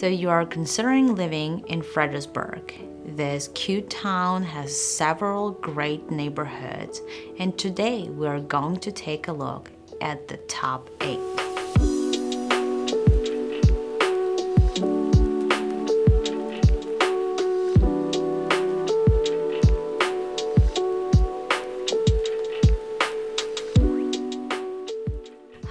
So you are considering living in Fredericksburg. This cute town has several great neighborhoods, and today we are going to take a look at the top 8.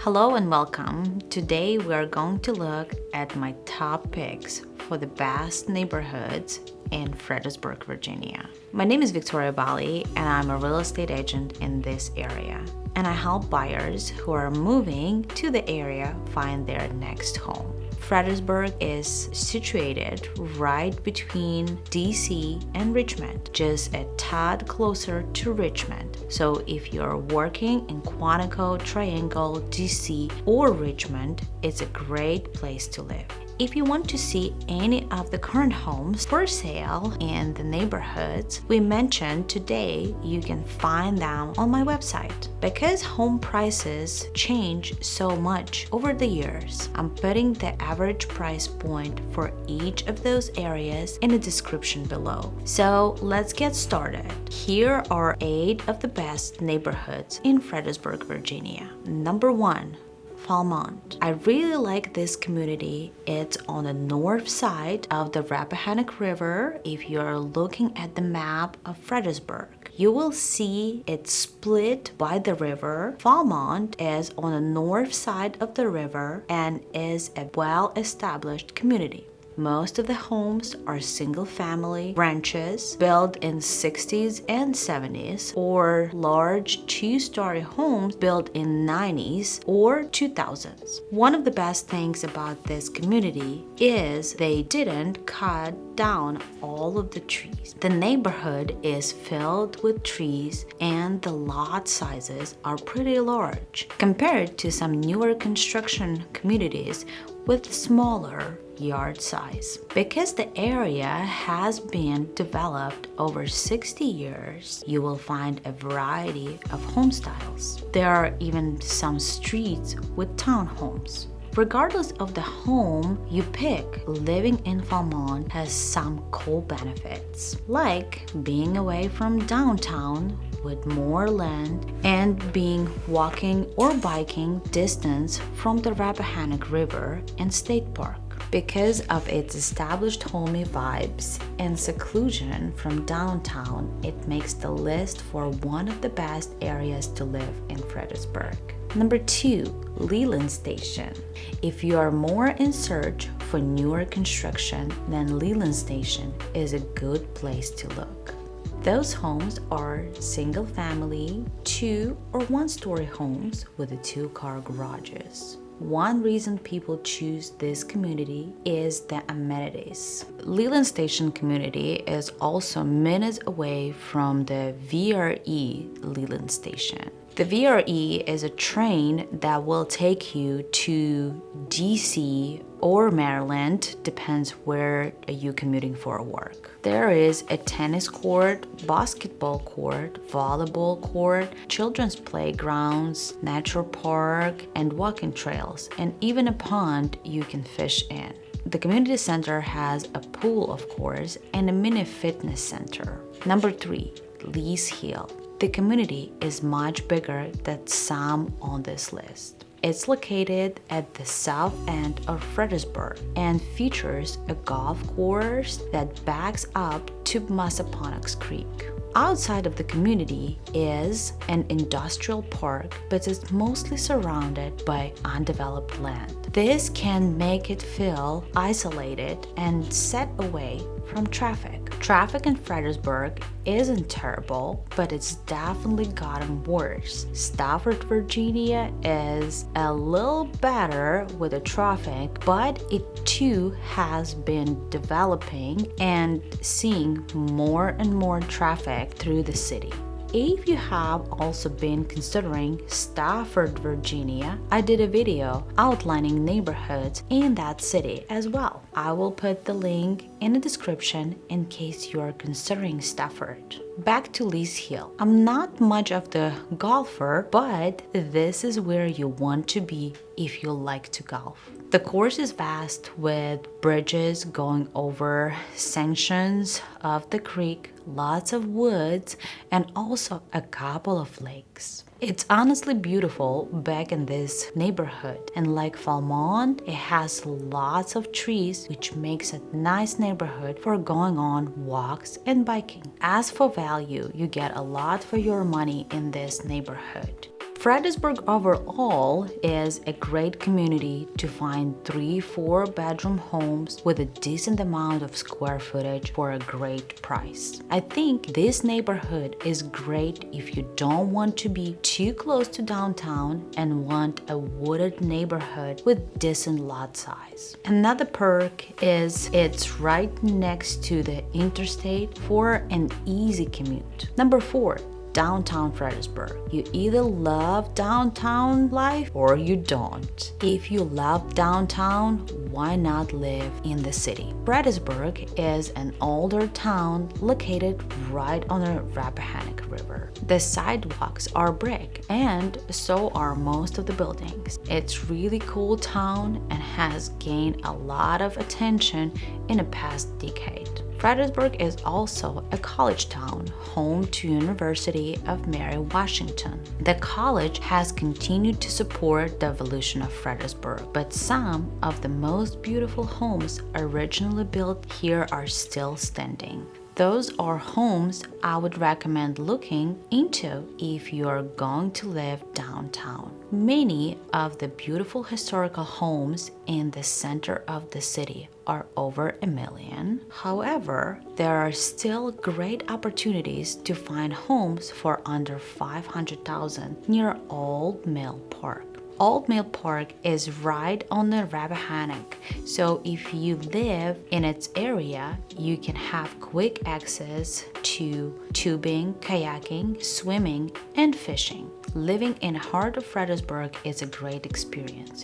Hello and welcome. Today we are going to look at my top picks for the best neighborhoods in Fredericksburg, Virginia. My name is Victoria Bali and I'm a real estate agent in this area. And I help buyers who are moving to the area find their next home. Fredericksburg is situated right between DC and Richmond, just a tad closer to Richmond. So if you're working in Quantico, Triangle, DC, or Richmond, it's a great place to live. If you want to see any of the current homes for sale in the neighborhoods we mentioned today, you can find them on my website. Because home prices change so much over the years, I'm putting the average price point for each of those areas in the description below. So let's get started. Here are 8 of the best neighborhoods in Fredericksburg, Virginia. Number 1. Falmouth. I really like this community. It's on the north side of the Rappahannock River. If you're looking at the map of Fredericksburg, you will see it's split by the river. Falmouth is on the north side of the river and is a well-established community. Most of the homes are single-family ranches built in 60s and 70s, or large 2-story homes built in 90s or 2000s. One of the best things about this community is they didn't cut down all of the trees. The neighborhood is filled with trees and the lot sizes are pretty large compared to some newer construction communities with smaller yard size. Because the area has been developed over 60 years, you will find a variety of home styles. There are even some streets with townhomes. Regardless of the home you pick, living in Falmouth has some cool benefits, like being away from downtown with more land and being walking or biking distance from the Rappahannock River and State Park. Because of its established homey vibes and seclusion from downtown, it makes the list for one of the best areas to live in Fredericksburg. Number 2, Leeland Station. If you are more in search for newer construction, then Leeland Station is a good place to look. Those homes are single-family, 2 or 1-story homes with 2-car garages. One reason people choose this community is the amenities. Leeland Station community is also minutes away from the VRE Leeland Station. The VRE is a train that will take you to DC or Maryland, depends where you're commuting for work. There is a tennis court, basketball court, volleyball court, children's playgrounds, natural park, and walking trails, and even a pond you can fish in. The community center has a pool, of course, and a mini fitness center. Number 3, Lee's Hill. The community is much bigger than some on this list. It's located at the south end of Fredericksburg and features a golf course that backs up to Massaponax Creek. Outside of the community is an industrial park, but it's mostly surrounded by undeveloped land. This can make it feel isolated and set away from traffic. Traffic in Fredericksburg isn't terrible, but it's definitely gotten worse. Stafford, Virginia is a little better with the traffic, but it too has been developing and seeing more and more traffic through the city. If you have also been considering Stafford, Virginia, I did a video outlining neighborhoods in that city as well. I will put the link in the description in case you are considering Stafford. Back to Lee's Hill. I'm not much of the golfer, but this is where you want to be if you like to golf. The course is vast with bridges going over sections of the creek, lots of woods, and also a couple of lakes. It's honestly beautiful back in this neighborhood, and like Falmouth, it has lots of trees, which makes a nice neighborhood for going on walks and biking. As for value, you get a lot for your money in this neighborhood. Fredericksburg overall is a great community to find 3-4 bedroom homes with a decent amount of square footage for a great price. I think this neighborhood is great if you don't want to be too close to downtown and want a wooded neighborhood with decent lot size. Another perk is it's right next to the interstate for an easy commute. Number 4. Downtown Fredericksburg. You either love downtown life or you don't. If you love downtown, why not live in the city? Fredericksburg is an older town located right on the Rappahannock River. The sidewalks are brick, and so are most of the buildings. It's really cool town and has gained a lot of attention in the past decade. Fredericksburg is also a college town, home to University of Mary Washington. The college has continued to support the evolution of Fredericksburg, but some of the most beautiful homes originally built here are still standing. Those are homes I would recommend looking into if you are going to live downtown. Many of the beautiful historical homes in the center of the city are over $1 million. However, there are still great opportunities to find homes for under $500,000 near Old Mill Park. Old Mill Park is right on the Rappahannock, so if you live in its area, you can have quick access to tubing, kayaking, swimming, and fishing. Living in the heart of Fredericksburg is a great experience.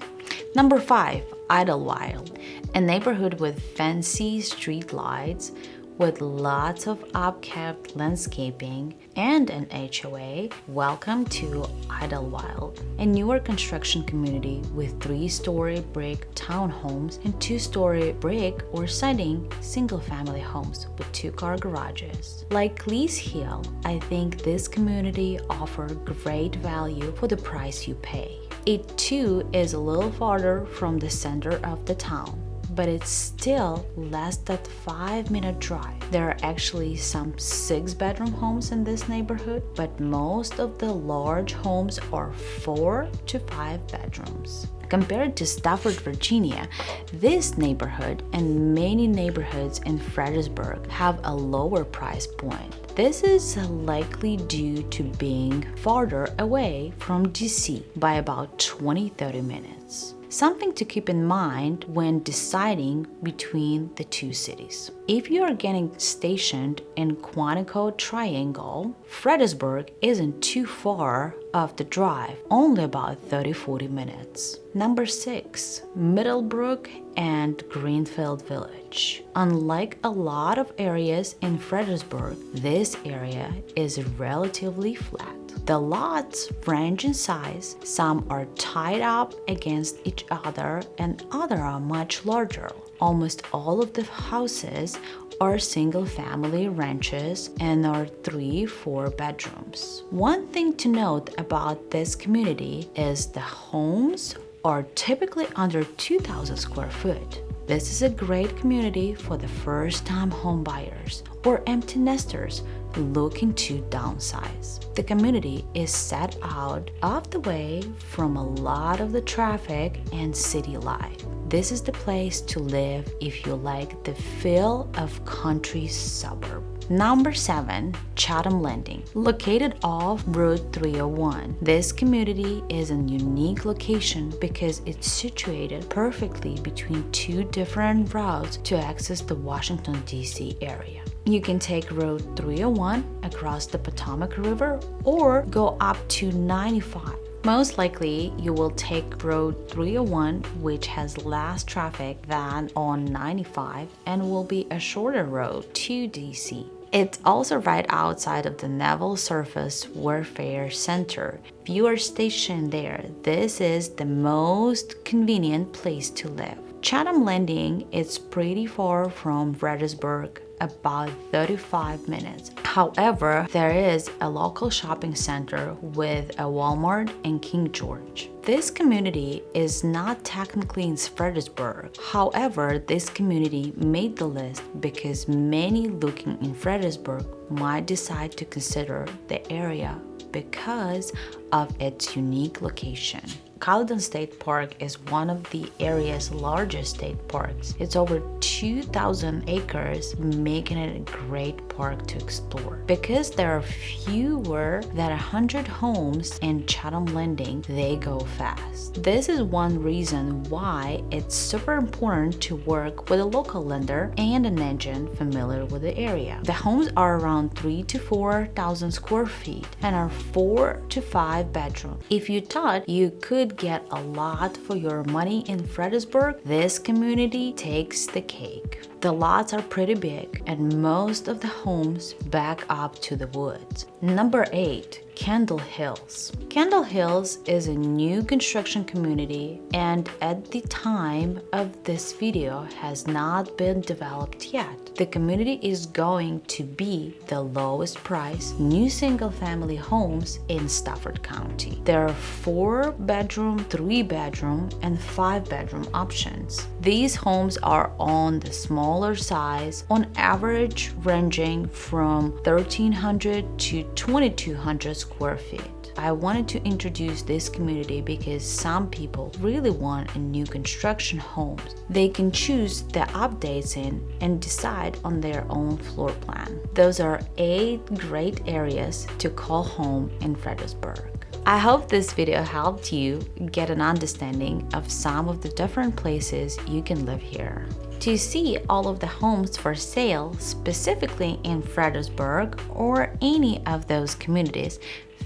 Number 5, Idlewild, a neighborhood with fancy street lights, with lots of upkept landscaping and an HOA. Welcome to Idlewild, a newer construction community with 3-story brick townhomes and 2-story brick or siding single-family homes with 2-car garages. Like Lee's Hill, I think this community offers great value for the price you pay. It too is a little farther from the center of the town, but it's still less than 5-minute drive. There are actually some 6-bedroom homes in this neighborhood, but most of the large homes are 4 to 5 bedrooms. Compared to Stafford, Virginia, this neighborhood and many neighborhoods in Fredericksburg have a lower price point. This is likely due to being farther away from DC by about 20-30 minutes. Something to keep in mind when deciding between the two cities. If you are getting stationed in Quantico Triangle, Fredericksburg isn't too far of the drive, only about 30-40 minutes. Number 6, Meadowbrooke and Greenfield Village. Unlike a lot of areas in Fredericksburg, this area is relatively flat. The lots range in size. Some are tied up against each other and others are much larger. Almost all of the houses are single-family ranches and are 3-4 bedrooms. One thing to note about this community is the homes are typically under 2,000 square foot. This is a great community for the first-time home buyers or empty nesters looking to downsize. The community is set out of the way from a lot of the traffic and city life. This is the place to live if you like the feel of country suburb. Number 7, Chatham Landing, located off Route 301. This community is a unique location because it's situated perfectly between 2 different routes to access the Washington, D.C. area. You can take Route 301 across the Potomac River or go up to 95. Most likely, you will take Road 301, which has less traffic than on 95 and will be a shorter road to DC. It's also right outside of the Naval Surface Warfare Center. If you are stationed there, this is the most convenient place to live. Chatham Landing is pretty far from Fredericksburg, about 35 minutes. However, there is a local shopping center with a Walmart in King George. This community is not technically in Fredericksburg. However, this community made the list because many looking in Fredericksburg might decide to consider the area because of its unique location. Leeland State Park is one of the area's largest state parks. It's over 2,000 acres, making it a great park to explore. Because there are fewer than 100 homes in Chatham Landing, they go fast. This is one reason why it's super important to work with a local lender and an agent familiar with the area. The homes are around 3,000 to 4,000 square feet and are 4 to 5 bedrooms. If you thought you could get a lot for your money in Fredericksburg, this community takes the cake. The lots are pretty big and most of the homes back up to the woods. Number 8. Kendall Hills. Kendall Hills is a new construction community and at the time of this video has not been developed yet. The community is going to be the lowest price new single-family homes in Stafford County. There are 4-bedroom, 3-bedroom, and 5-bedroom options. These homes are on the smaller size, on average ranging from 1,300 to 2,200 square feet. I wanted to introduce this community because some people really want a new construction home. They can choose the updates in and decide on their own floor plan. Those are 8 great areas to call home in Fredericksburg. I hope this video helped you get an understanding of some of the different places you can live here. To see all of the homes for sale, specifically in Fredericksburg or any of those communities,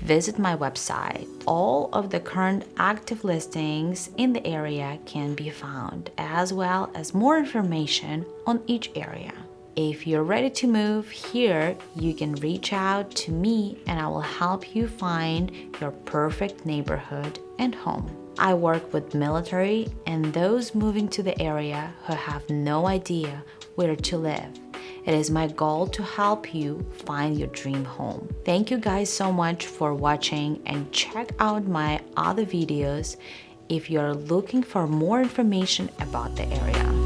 visit my website. All of the current active listings in the area can be found, as well as more information on each area. If you're ready to move here, you can reach out to me and I will help you find your perfect neighborhood and home. I work with military and those moving to the area who have no idea where to live. It is my goal to help you find your dream home. Thank you guys so much for watching and check out my other videos if you're looking for more information about the area.